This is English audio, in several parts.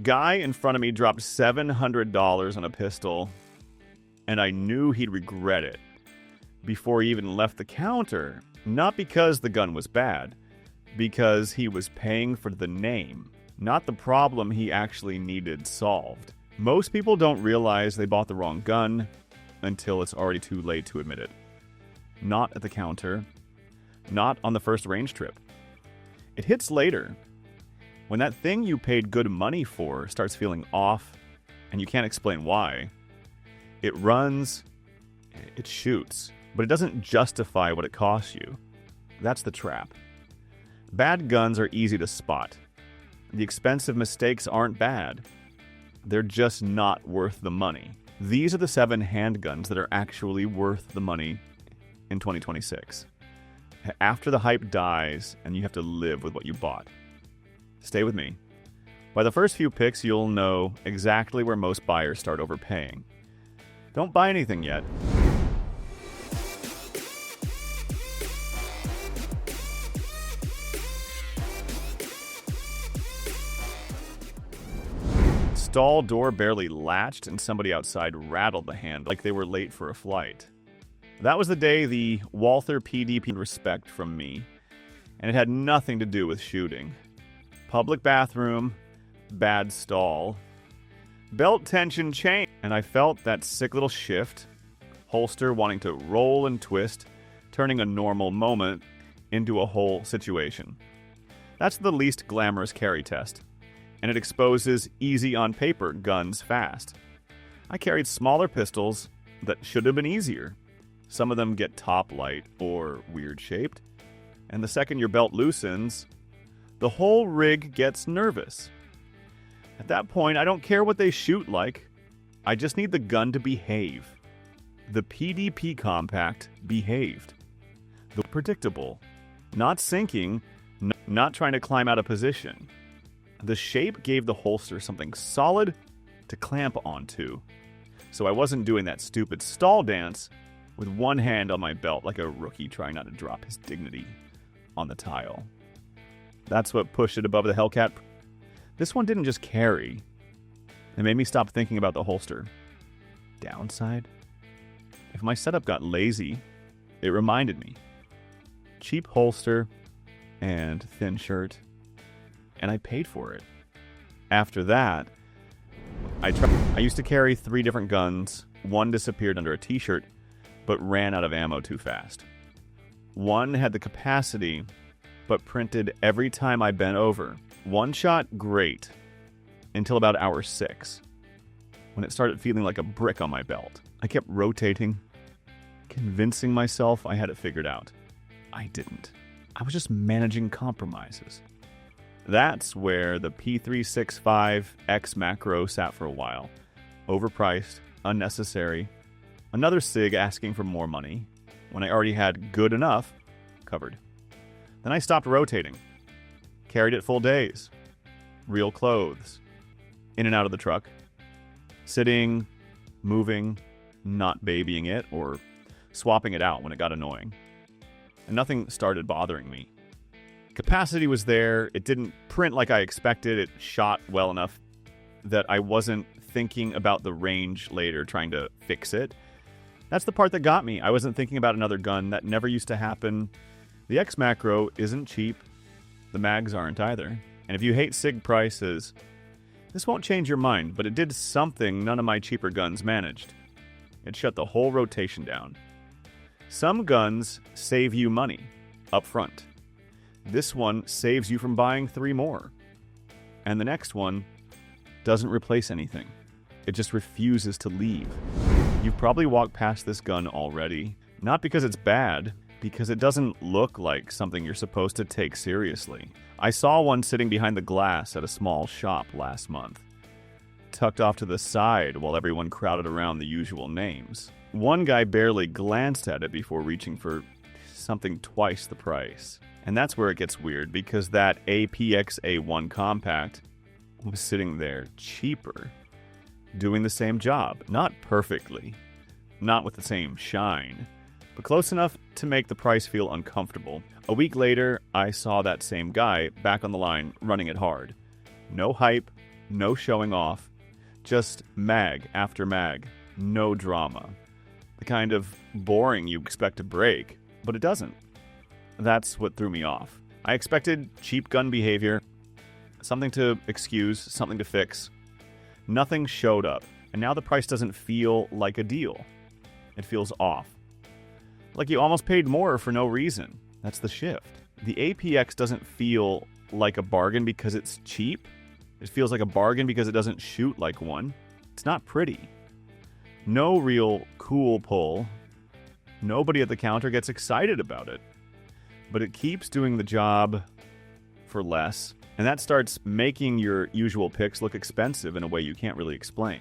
Guy in front of me dropped $700 on a pistol, and I knew he'd regret it before he even left the counter. Not because the gun was bad, because he was paying for the name, not the problem he actually needed solved. Most people don't realize they bought the wrong gun until it's already too late to admit it. Not at the counter, not on the first range trip. It hits later, when that thing you paid good money for starts feeling off and you can't explain why. It runs, it shoots, but it doesn't justify what it costs you. That's the trap. Bad guns are easy to spot. The expensive mistakes aren't bad. They're just not worth the money. These are the 7 handguns that are actually worth the money in 2026. After the hype dies and you have to live with what you bought. Stay with me. By the first few picks, you'll know exactly where most buyers start overpaying. Don't buy anything yet. Stall door barely latched and somebody outside rattled the handle like they were late for a flight. That was the day the Walther PDP respect from me, and it had nothing to do with shooting. Public bathroom, bad stall, belt tension chain, and I felt that sick little shift, holster wanting to roll and twist, turning a normal moment into a whole situation. That's the least glamorous carry test, and it exposes easy-on-paper guns fast. I carried smaller pistols that should have been easier. Some of them get top-light or weird-shaped, and the second your belt loosens, the whole rig gets nervous. At that point, I don't care what they shoot like. I just need the gun to behave. The PDP Compact behaved. The predictable. Not sinking, not trying to climb out of position. The shape gave the holster something solid to clamp onto. So I wasn't doing that stupid stall dance with one hand on my belt like a rookie trying not to drop his dignity on the tile. That's what pushed it above the Hellcat. This one didn't just carry. It made me stop thinking about the holster. Downside? If my setup got lazy, it reminded me. Cheap holster and thin shirt, and I paid for it. After that, I used to carry 3 different guns. One disappeared under a t-shirt, but ran out of ammo too fast. One had the capacity, but printed every time I bent over. One shot great, until about hour 6, when it started feeling like a brick on my belt. I kept rotating, convincing myself I had it figured out. I didn't. I was just managing compromises. That's where the P365X macro sat for a while. Overpriced, unnecessary, another SIG asking for more money, when I already had good enough covered. Then I stopped rotating. Carried it full days. Real clothes. In and out of the truck. Sitting, moving, not babying it, or swapping it out when it got annoying. And nothing started bothering me. Capacity was there. It didn't print like I expected. It shot well enough that I wasn't thinking about the range later, trying to fix it. That's the part that got me. I wasn't thinking about another gun. That never used to happen. The X macro isn't cheap. The mags aren't either. And if you hate SIG prices, this won't change your mind, but it did something none of my cheaper guns managed. It shut the whole rotation down. Some guns save you money up front. This one saves you from buying 3 more. And the next one doesn't replace anything. It just refuses to leave. You've probably walked past this gun already, not because it's bad, because it doesn't look like something you're supposed to take seriously. I saw one sitting behind the glass at a small shop last month, tucked off to the side while everyone crowded around the usual names. One guy barely glanced at it before reaching for something twice the price. And that's where it gets weird, because that APX A1 Compact was sitting there cheaper, doing the same job. Not perfectly, not with the same shine, but close enough to make the price feel uncomfortable. A week later, I saw that same guy back on the line running it hard. No hype, no showing off, just mag after mag, no drama. The kind of boring you expect to break, but it doesn't. That's what threw me off. I expected cheap gun behavior, something to excuse, something to fix. Nothing showed up, and now the price doesn't feel like a deal. It feels off. Like you almost paid more for no reason. That's the shift. The APX doesn't feel like a bargain because it's cheap. It feels like a bargain because it doesn't shoot like one. It's not pretty. No real cool pull. Nobody at the counter gets excited about it. But it keeps doing the job for less, and that starts making your usual picks look expensive in a way you can't really explain.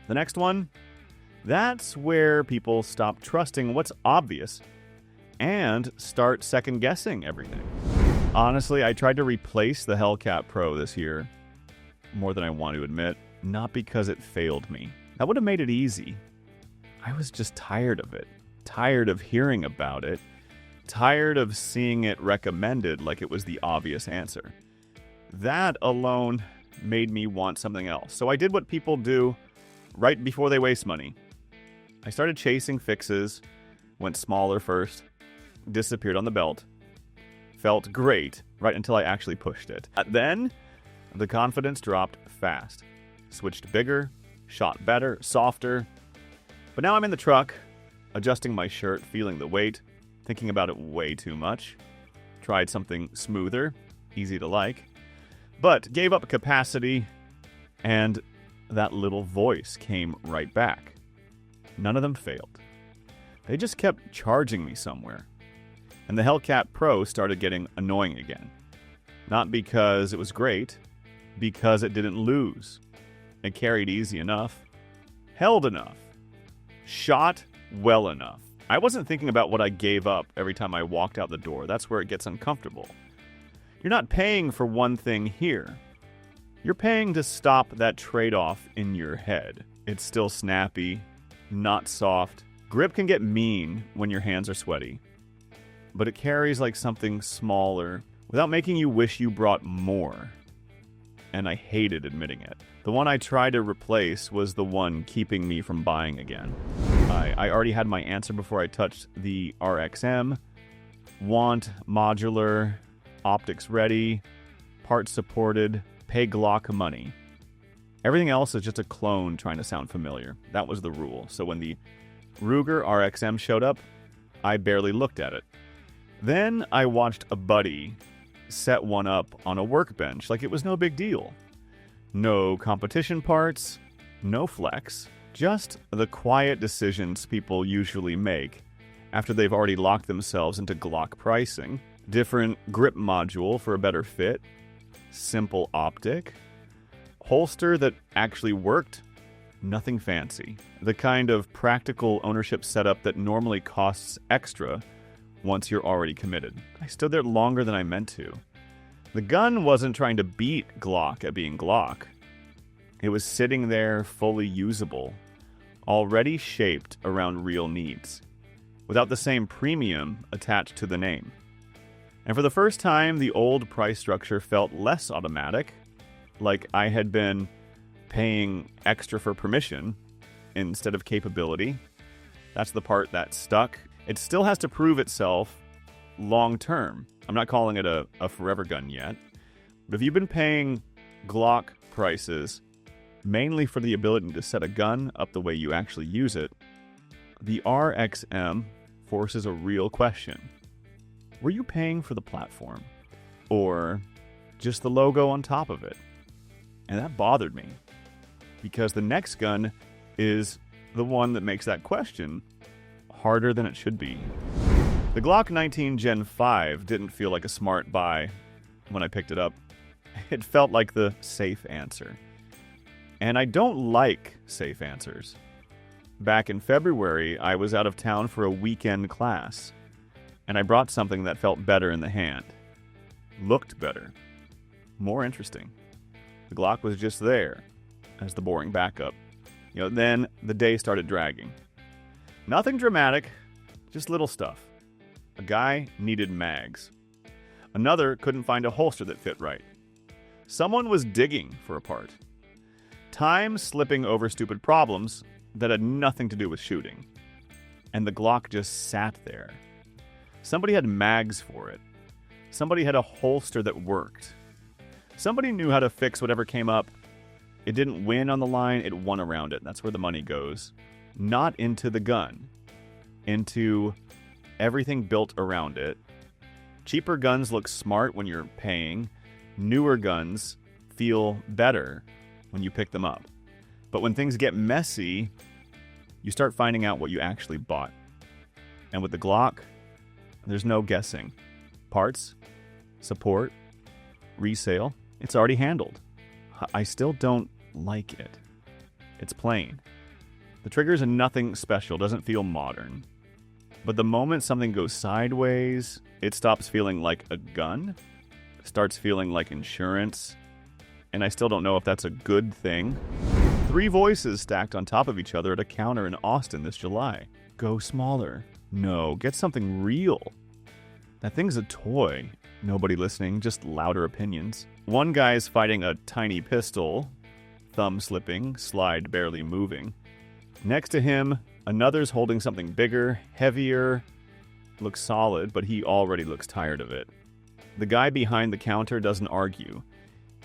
The next one, that's where people stop trusting what's obvious and start second-guessing everything. Honestly, I tried to replace the Hellcat Pro this year, more than I want to admit, not because it failed me. That would have made it easy. I was just tired of it, tired of hearing about it, tired of seeing it recommended like it was the obvious answer. That alone made me want something else. So I did what people do right before they waste money. I started chasing fixes, went smaller first, disappeared on the belt. Felt great right until I actually pushed it. Then, the confidence dropped fast. Switched bigger, shot better, softer. But now I'm in the truck, adjusting my shirt, feeling the weight, thinking about it way too much. Tried something smoother, easy to like, but gave up capacity, and that little voice came right back. None of them failed. They just kept charging me somewhere. And the Hellcat Pro started getting annoying again. Not because it was great, because it didn't lose. It carried easy enough, held enough, shot well enough. I wasn't thinking about what I gave up every time I walked out the door. That's where it gets uncomfortable. You're not paying for one thing here. You're paying to stop that trade-off in your head. It's still snappy, not soft. Grip can get mean when your hands are sweaty, but it carries like something smaller without making you wish you brought more. And I hated admitting it. The one I tried to replace was the one keeping me from buying again. I already had my answer before I touched the RXM. Want modular, optics ready, parts supported, pay Glock money. Everything else is just a clone trying to sound familiar. That was the rule. So when the Ruger RXM showed up, I barely looked at it. Then I watched a buddy set one up on a workbench like it was no big deal. No competition parts, no flex, just the quiet decisions people usually make after they've already locked themselves into Glock pricing. Different grip module for a better fit, simple optic, holster that actually worked, nothing fancy. The kind of practical ownership setup that normally costs extra once you're already committed. I stood there longer than I meant to. The gun wasn't trying to beat Glock at being Glock. It was sitting there fully usable, already shaped around real needs, without the same premium attached to the name. And for the first time, the old price structure felt less automatic, like I had been paying extra for permission instead of capability. That's the part that stuck. It still has to prove itself long term. I'm not calling it a forever gun yet. But if you've been paying Glock prices mainly for the ability to set a gun up the way you actually use it, the RXM forces a real question. Were you paying for the platform? Or just the logo on top of it? And that bothered me, because the next gun is the one that makes that question harder than it should be. The Glock 19 Gen 5 didn't feel like a smart buy when I picked it up. It felt like the safe answer. And I don't like safe answers. Back in February, I was out of town for a weekend class, and I brought something that felt better in the hand. Looked better. More interesting. The Glock was just there as the boring backup. Then the day started dragging. Nothing dramatic, just little stuff. A guy needed mags. Another couldn't find a holster that fit right. Someone was digging for a part. Time slipping over stupid problems that had nothing to do with shooting. And the Glock just sat there. Somebody had mags for it. Somebody had a holster that worked. Somebody knew how to fix whatever came up. It didn't win on the line, it won around it. That's where the money goes. Not into the gun. Into everything built around it. Cheaper guns look smart when you're paying. Newer guns feel better when you pick them up. But when things get messy, you start finding out what you actually bought. And with the Glock, there's no guessing. Parts, support, resale, it's already handled. I still don't like it. It's plain. The trigger's nothing special, doesn't feel modern. But the moment something goes sideways, it stops feeling like a gun, starts feeling like insurance, and I still don't know if that's a good thing. 3 voices stacked on top of each other at a counter in Austin this July. Go smaller. No, get something real. That thing's a toy. Nobody listening, just louder opinions. One guy's fighting a tiny pistol, thumb slipping, slide barely moving. Next to him, another's holding something bigger, heavier, looks solid, but he already looks tired of it. The guy behind the counter doesn't argue.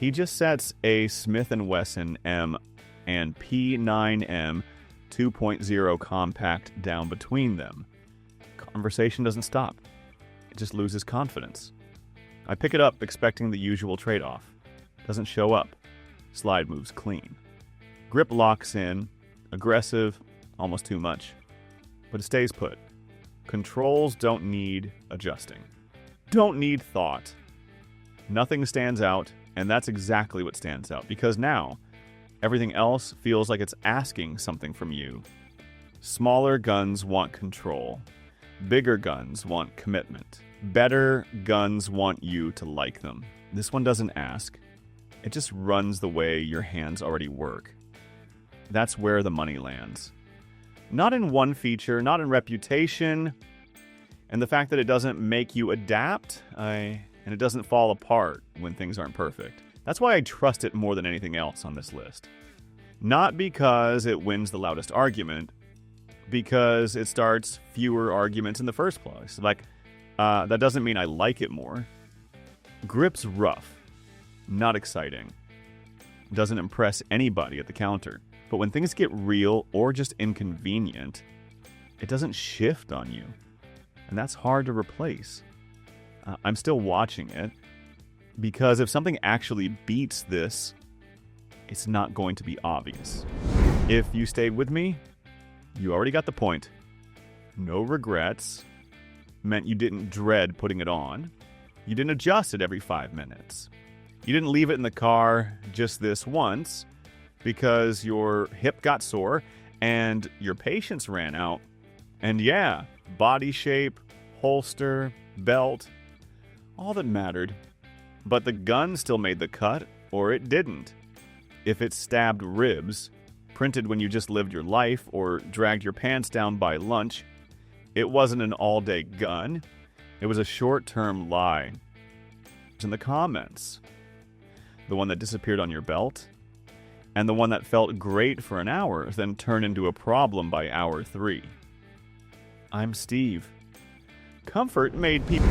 He just sets a Smith & Wesson M and P9M 2.0 Compact down between them. Conversation doesn't stop. It just loses confidence. I pick it up expecting the usual trade-off. Doesn't show up. Slide moves clean. Grip locks in. Aggressive. Almost too much. But it stays put. Controls don't need adjusting. Don't need thought. Nothing stands out, and that's exactly what stands out, because now everything else feels like it's asking something from you. Smaller guns want control. Bigger guns want commitment. Better guns want you to like them. This one doesn't ask. It just runs the way your hands already work. That's where the money lands. Not in one feature, not in reputation, and the fact that it doesn't make you adapt, and it doesn't fall apart when things aren't perfect. That's why I trust it more than anything else on this list. Not because it wins the loudest argument, because it starts fewer arguments in the first place. That doesn't mean I like it more. Grip's rough, not exciting. Doesn't impress anybody at the counter. But when things get real or just inconvenient, it doesn't shift on you. And that's hard to replace. I'm still watching it, because if something actually beats this, it's not going to be obvious. If you stayed with me, you already got the point. No regrets meant you didn't dread putting it on. You didn't adjust it every 5 minutes. You didn't leave it in the car just this once because your hip got sore and your patience ran out. And yeah, body shape, holster, belt, all that mattered. But the gun still made the cut, or it didn't. If it stabbed ribs, printed when you just lived your life, or dragged your pants down by lunch, it wasn't an all-day gun. It was a short-term lie. In the comments, the one that disappeared on your belt, and the one that felt great for an hour, then turned into a problem by hour 3. I'm Steve. Comfort made people...